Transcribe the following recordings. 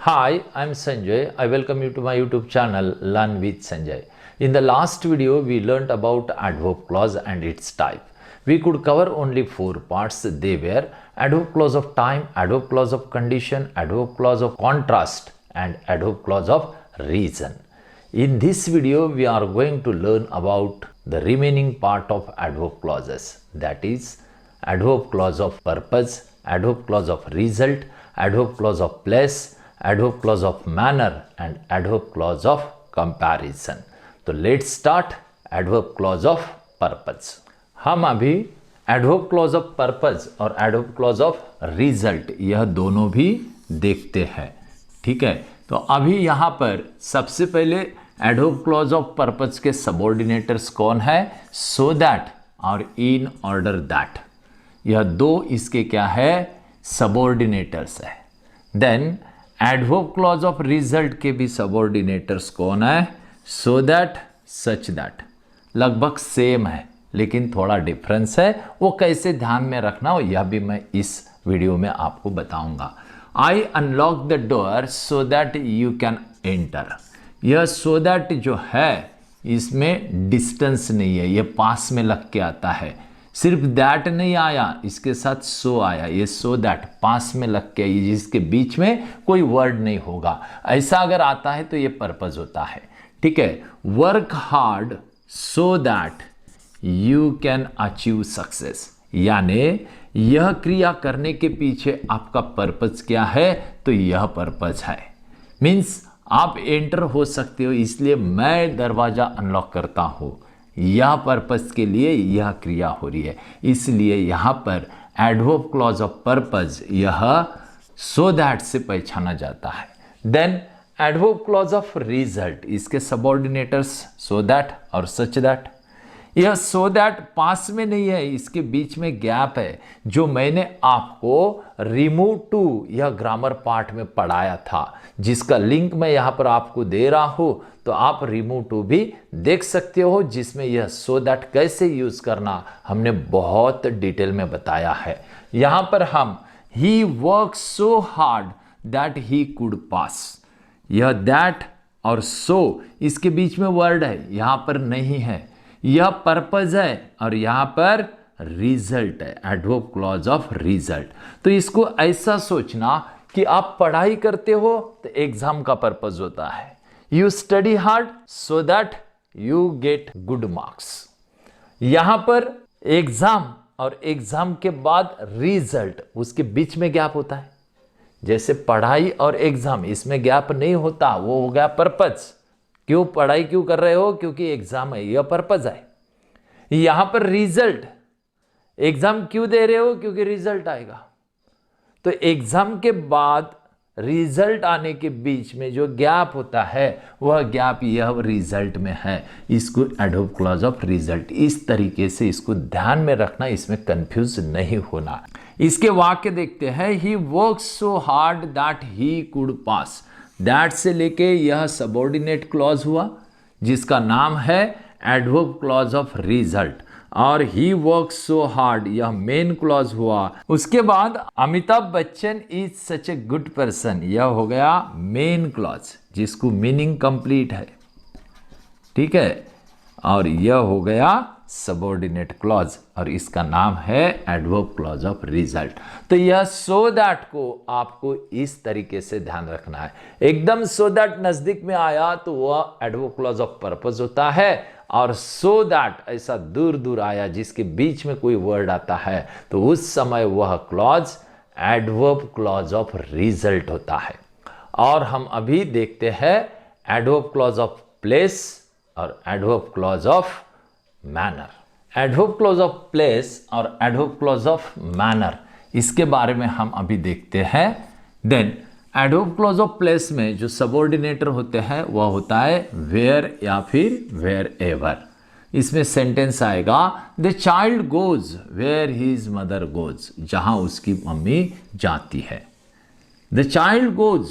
Hi, I'm Sanjay. I welcome you to my YouTube channel Learn with Sanjay. In the last video, we learnt about adverb clause and its type. We could cover only 4 parts. They were adverb clause of time, adverb clause of condition, adverb clause of contrast, and adverb clause of reason. In this video, we are going to learn about the remaining part of adverb clauses. That is adverb clause of purpose, adverb clause of result, adverb clause of place, adverb clause of manner and adverb clause of comparison. तो let's start adverb clause of purpose. हम अभी adverb clause of purpose और adverb clause of result यह दोनों भी देखते हैं. ठीक है, तो अभी यहाँ पर सबसे पहले adverb clause of purpose के subordinators कौन है? So that और in order that. यह दो इसके क्या है? सबऑर्डिनेटर्स है. Then adverb clause of result के भी सबऑर्डिनेटर्स कौन है? So that, such that. लगभग सेम है लेकिन थोड़ा डिफरेंस है. वो कैसे ध्यान में रखना हो यह भी मैं इस वीडियो में आपको बताऊंगा. I unlock the door so that you can enter. यह सो दैट जो है इसमें डिस्टेंस नहीं है, यह पास में लग के आता है. सिर्फ दैट नहीं आया, इसके साथ सो आया. ये सो दैट पास में लग के, जिसके बीच में कोई वर्ड नहीं होगा. ऐसा अगर आता है तो ये पर्पज होता है. ठीक है, work hard so that you can achieve success. यानी यह क्रिया करने के पीछे आपका पर्पज क्या है? तो यह पर्पज है. मीन्स आप एंटर हो सकते हो, इसलिए मैं दरवाजा अनलॉक करता हूं. यह पर्पस के लिए यह क्रिया हो रही है, इसलिए यहां पर एडवर्ब क्लॉज ऑफ पर्पस यह सो दैट से पहचाना जाता है. Then adverb clause of result, इसके सबऑर्डिनेटर्स सो दैट और सच दैट. यह सो दैट पास में नहीं है, इसके बीच में गैप है, जो मैंने आपको रिमूव टू यह ग्रामर पार्ट में पढ़ाया था, जिसका लिंक मैं यहां पर आपको दे रहा हूं. तो आप रिमूव टू भी देख सकते हो, जिसमें यह सो दैट कैसे यूज करना हमने बहुत डिटेल में बताया है. यहां पर हम he work so hard that he could pass. यह दैट और सो इसके बीच में वर्ड है, यहां पर नहीं है. यह पर्पज है और यहां पर रिजल्ट है, एडवर्ब क्लॉज ऑफ रिजल्ट. तो इसको ऐसा सोचना कि आप पढ़ाई करते हो तो एग्जाम का पर्पज होता है. You study hard so that you get good marks. यहां पर एग्जाम और एग्जाम के बाद रिजल्ट, उसके बीच में गैप होता है. जैसे पढ़ाई और एग्जाम, इसमें गैप नहीं होता, वो हो गया पर्पज. क्यों पढ़ाई क्यों कर रहे हो? क्योंकि एग्जाम है, यह पर्पज है. यहां पर रिजल्ट, एग्जाम क्यों दे रहे हो? क्योंकि रिजल्ट आएगा. तो एग्जाम के बाद रिजल्ट आने के बीच में जो गैप होता है वह गैप यह रिजल्ट में है. इसको एडवर्ब क्लॉज ऑफ रिजल्ट, इस तरीके से इसको ध्यान में रखना, इसमें कंफ्यूज नहीं होना. इसके वाक्य देखते हैं. He work so hard that he could pass. That से लेके यह सबऑर्डिनेट क्लॉज हुआ, जिसका नाम है एडवर्ब क्लॉज ऑफ रिजल्ट. और ही वर्क सो हार्ड यह मेन क्लॉज हुआ. उसके बाद Amitabh Bachchan is such a good person, यह हो गया मेन क्लॉज, जिसको मीनिंग कंप्लीट है. ठीक है, और यह हो गया सबऑर्डिनेट क्लॉज और इसका नाम है एडवर्ब क्लॉज ऑफ रिजल्ट. तो यह सो दैट को आपको इस तरीके से ध्यान रखना है. एकदम सो दैट नजदीक में आया तो वह एडवर्ब क्लॉज ऑफ पर्पस होता है, और सो दैट ऐसा दूर दूर आया जिसके बीच में कोई वर्ड आता है तो उस समय वह clause adverb clause of result होता है. और हम अभी देखते हैं एडवर्ब क्लॉज ऑफ प्लेस और adverb clause of manner. Adverb clause of place और एडवर्ब क्लॉज ऑफ मैनर, इसके बारे में हम अभी देखते हैं. Then adverb clause of place में जो सबऑर्डिनेटर होते हैं वह होता है वेयर या फिर वेयर एवर. इसमें सेंटेंस आएगा the child goes where his mother goes, जहां उसकी मम्मी जाती है. द चाइल्ड गोज,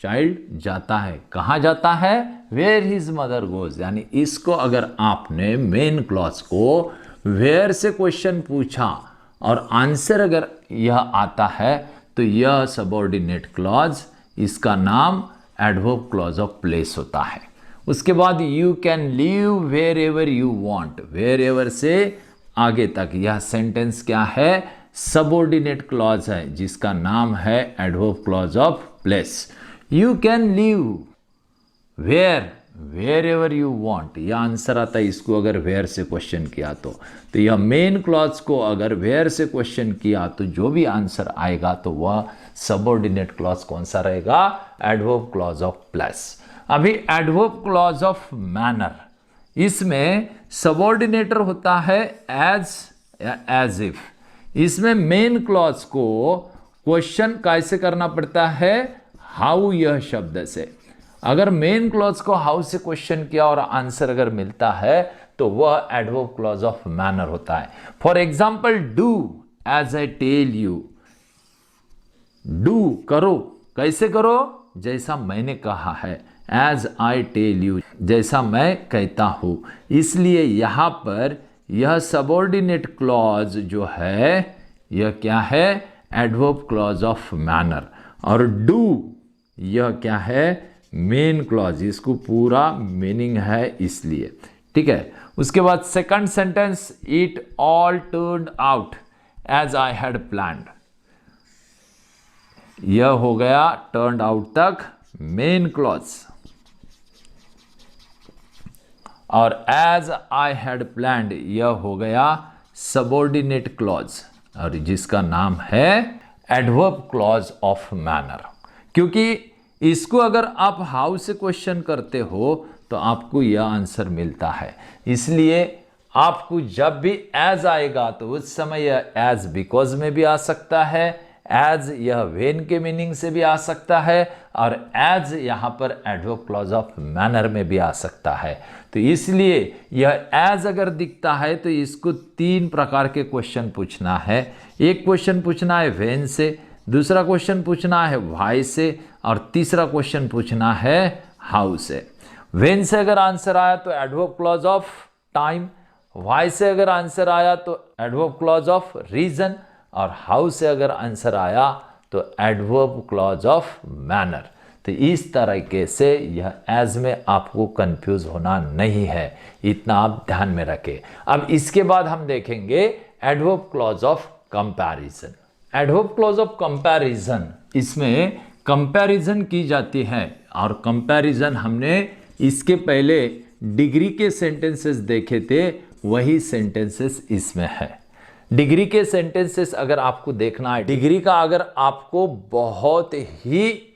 चाइल्ड जाता है, कहां जाता है? Where his mother goes. यानी इसको अगर आपने मेन क्लॉज को वेयर से क्वेश्चन पूछा और आंसर अगर यह आता है तो यह सबऑर्डिनेट क्लॉज इसका नाम एडवर्ब क्लॉज ऑफ प्लेस होता है। उसके बाद you can live wherever you want, wherever से आगे तक यह सेंटेंस क्या है, सबऑर्डिनेट क्लॉज है जिसका नाम है adverb clause of place. You can live wherever you want, यह आंसर आता है इसको अगर वेयर से क्वेश्चन किया तो यह मेन क्लॉज को अगर वेयर से क्वेश्चन किया तो जो भी आंसर आएगा तो वह सबऑर्डिनेट क्लॉज कौन सा रहेगा, एडवर्ब क्लॉज ऑफ प्लेस। अभी एडवर्ब क्लॉज ऑफ मैनर, इसमें सबऑर्डिनेटर होता है एज इफ। इसमें मेन क्लॉज को क्वेश्चन कैसे करना पड़ता है, हाउ, यह शब्द से। अगर मेन क्लॉज को हाउ से क्वेश्चन किया और आंसर अगर मिलता है तो वह एडवर्ब क्लॉज ऑफ मैनर होता है। For example, do as I tell you, do करो, कैसे करो, जैसा मैंने कहा है, एज आई टेल यू, जैसा मैं कहता हूं। इसलिए यहां पर यह सबऑर्डिनेट क्लॉज जो है यह क्या है, एडवर्ब क्लॉज ऑफ मैनर। और डू यह क्या है, मेन क्लॉज, इसको पूरा मीनिंग है इसलिए, ठीक है। उसके बाद second sentence, it all turned out as I had planned, यह हो गया टर्न्ड आउट तक मेन क्लॉज। और एज आई हैड प्लान्ड यह हो गया सबऑर्डिनेट क्लॉज और जिसका नाम है एडवर्ब क्लॉज ऑफ मैनर। क्योंकि इसको अगर आप हाउ से क्वेश्चन करते हो तो आपको यह आंसर मिलता है, इसलिए आपको जब भी एज आएगा तो उस समय यह एज बिकॉज में भी आ सकता है, एज यह वेन के मीनिंग से भी आ सकता है और एज यहां पर एडवर्ब क्लॉज ऑफ मैनर में भी आ सकता है। तो इसलिए यह एज अगर दिखता है तो इसको तीन प्रकार के क्वेश्चन पूछना है। एक क्वेश्चन पूछना है वेन से, दूसरा क्वेश्चन पूछना है व्हाई से और तीसरा क्वेश्चन पूछना है हाउ से। वेन से अगर आंसर आया तो adverb clause of time, why से अगर आंसर आया तो एडवर्ब क्लॉज ऑफ रीजन और हाउ से अगर आंसर आया तो एडवर्ब क्लॉज ऑफ मैनर। तो इस तरीके से यह एज में आपको कंफ्यूज होना नहीं है, इतना आप ध्यान में रखें। अब इसके बाद हम देखेंगे adverb clause of comparison. Adverb clause of comparison, इसमें कंपैरिजन की जाती है और कंपैरिजन हमने इसके पहले डिग्री के सेंटेंसेस देखे थे, वही सेंटेंसेस इसमें है। डिग्री के सेंटेंसेस अगर आपको देखना है, डिग्री का अगर आपको बहुत ही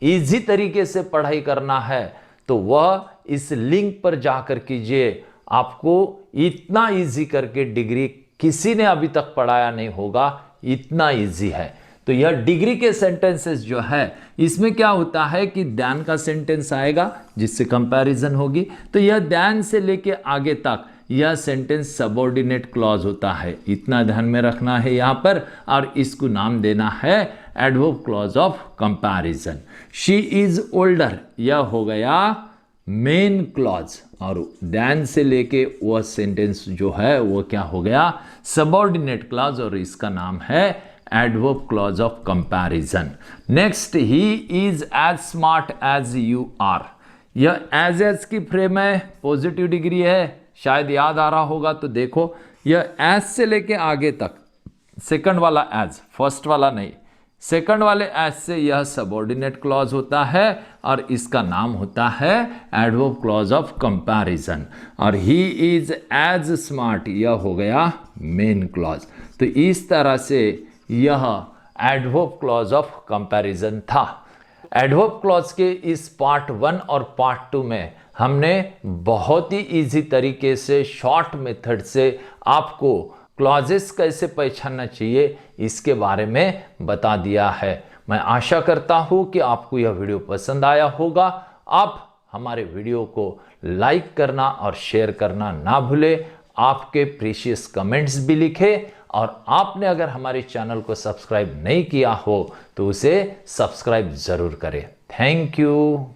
इजी तरीके से पढ़ाई करना है तो वह इस लिंक पर जाकर कीजिए। आपको इतना इजी करके डिग्री किसी ने अभी तक पढ़ाया नहीं होगा, इतना इजी है। तो यह डिग्री के सेंटेंसेस जो है इसमें क्या होता है कि दैन का सेंटेंस आएगा जिससे कंपैरिजन होगी, तो यह दैन से लेके आगे तक यह सेंटेंस सबऑर्डिनेट क्लॉज होता है, इतना ध्यान में रखना है यहाँ पर। और इसको नाम देना है adverb clause of comparison. She is older यह हो गया मेन क्लॉज और दैन से लेके वह सेंटेंस जो है वो क्या हो गया, सबऑर्डिनेट क्लॉज और इसका नाम है adverb clause of comparison. Next, he is as smart as you are, यह एज की फ्रेम है, पॉजिटिव डिग्री है, शायद याद आ रहा होगा तो देखो, यह एज से लेके आगे तक सेकंड वाला एज, फर्स्ट वाला नहीं, सेकंड वाले एज से यह सबऑर्डिनेट क्लॉज होता है और इसका नाम होता है एडवर्ब क्लॉज ऑफ कंपैरिजन। और ही इज एज स्मार्ट यह हो गया मेन क्लॉज। तो इस तरह से यह एडवर्ब क्लॉज ऑफ कंपैरिजन था। एडवर्ब क्लॉज के इस पार्ट 1 और पार्ट 2 में हमने बहुत ही इजी तरीके से शॉर्ट मेथड से आपको क्लॉजेस कैसे पहचानना चाहिए इसके बारे में बता दिया है। मैं आशा करता हूं कि आपको यह वीडियो पसंद आया होगा। आप हमारे वीडियो को लाइक करना और शेयर करना ना भूलें, आपके प्रीशियस कमेंट्स भी लिखें और आपने अगर हमारे चैनल को सब्सक्राइब नहीं किया हो तो उसे सब्सक्राइब जरूर करें। Thank you.